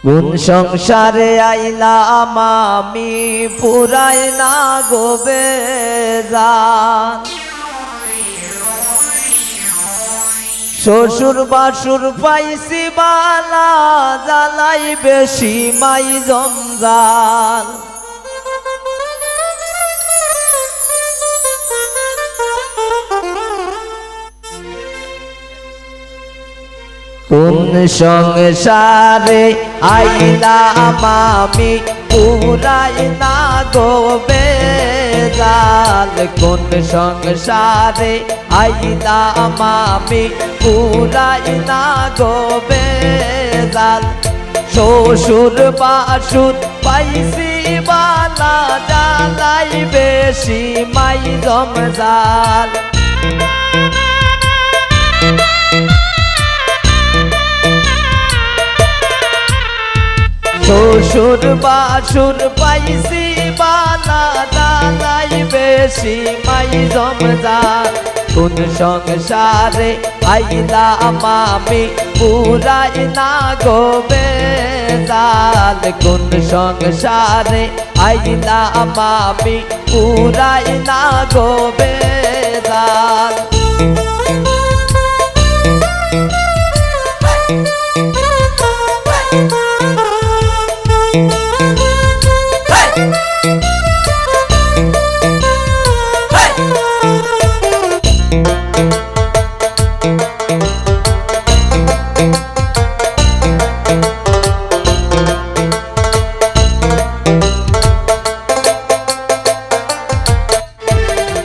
কোন সংসারে আইলাম আমি পুরাই না গোবে জান শ্বশুর বাসুর পাইছি বালা জ্বালাই বেশি মাই জঞ্জাল কোন সংসারে আইলাম আমি পুরাই না গোবে জাল কোন সংসারে আইলাম আমি পুরাই না গোবে জাল শ্বশুর বাসুর পাইছি বালা জ্বালাই বেশি মাই জমজাল শ্বশুর বাসুর পাইছি বালা জ্বালাই বেশি মাই জমজাল কোন সংসারে আইলাম আমি পুরাই না গোবে জাল কোন সংসারে আইলাম আমি পুরাই না গোবে জাল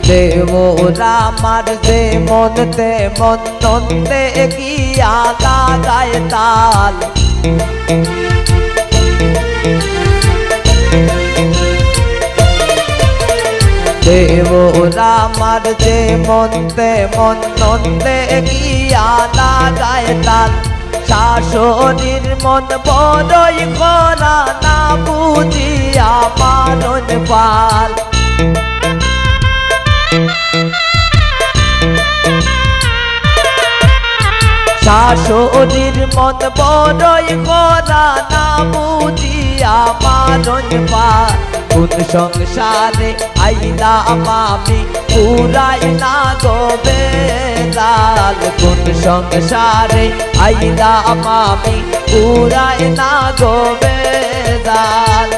দেওরা আমার যেমন তেমন নন্দে গিয়া লাগায় তাল দেওরা আমার যেমন তেমন নন্দে গিয়া লাগায় তাল শাশুড়ির মন বড়ই করা না বুঝিয়া মারণ পাল শাশুড়ির মন বড়ই করা না বুঝিয়া মারণ পাল কোন সংসারে আইলাম আমি পুরাই না গোবে জাল কোন সংসারে আইলাম আমি পুরাই না গোবে জাল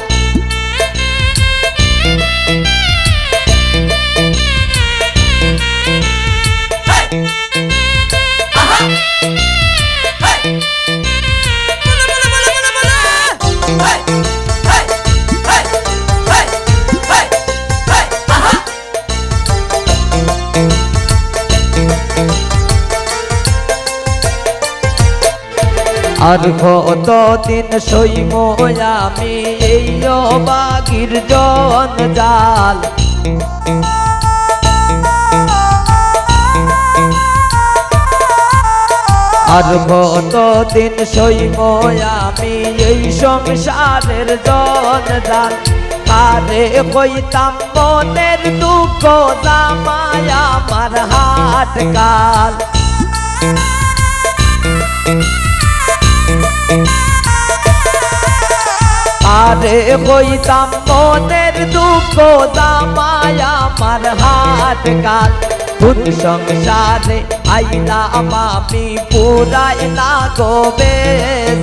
আর কতদিন সইব আমি এই বাগির জঞ্জাল আর কতদিন সইব আমি এই সংসারের জঞ্জাল আরে কইতাম মনের দুঃখ জামাই আমার হাট কাল আরে কইতাম মনের দুঃখ জামাই আমার হাট কাল কোন সংসারে আইলাম আমি পুরাই না গোবে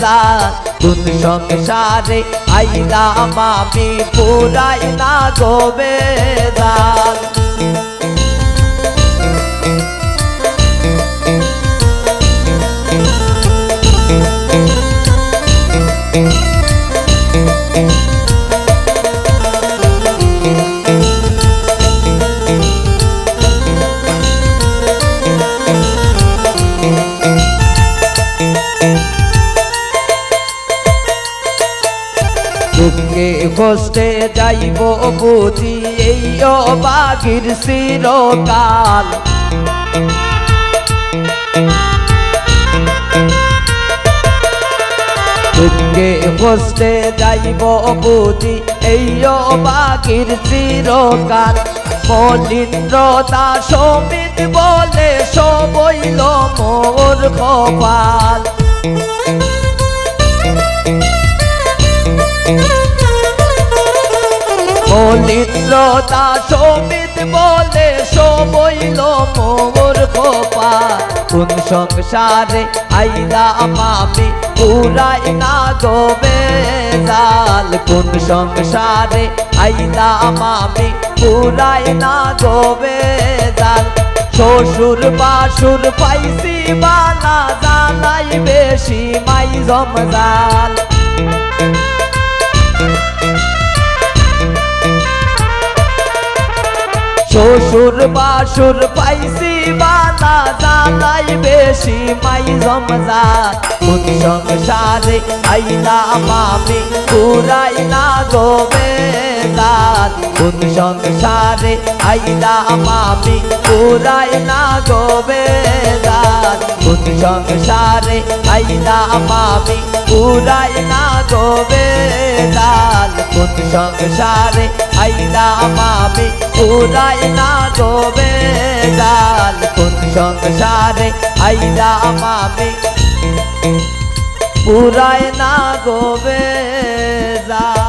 জাল কোন সংসারে আইলাম আমি পুরাই না গোবে জাল দুঃখে কষ্টে যাইব বুঝি এই বাগির চিরকাল দুঃখে কষ্টে যাইব বুঝি এই বাগির চিরকাল মলিন্দ্র দাস সমিত বলে সবইল মোর কপাল ইন্দ্রদা সমিত বলে সবইল মোর খোপা কোন সংসারে আইলাম আমি পুরাই না গোবে জাল কোন সংসারে আইলাম আমি পুরাই না গোবে জাল শ্বশুর বাসুর পাইছি বালা জালাই বেশি মাই জমজাল শ্বশুর বাসুর পাইছি বালা জালাই বেশি মাই জমজাল কোন সংসারে আইলাম আমি পুরাই না গোবে জাল কোন সংসারে আইলাম আমি পুরাই না গোবে জাল কোন সংসারে আইলাম আমি পুরাই না গোবে জাল কোন সংসারে আইলাম আমি পুরাই না গোবে জাল কোন সংসারে আইলাম আমি পুরাই না গোবে জাল।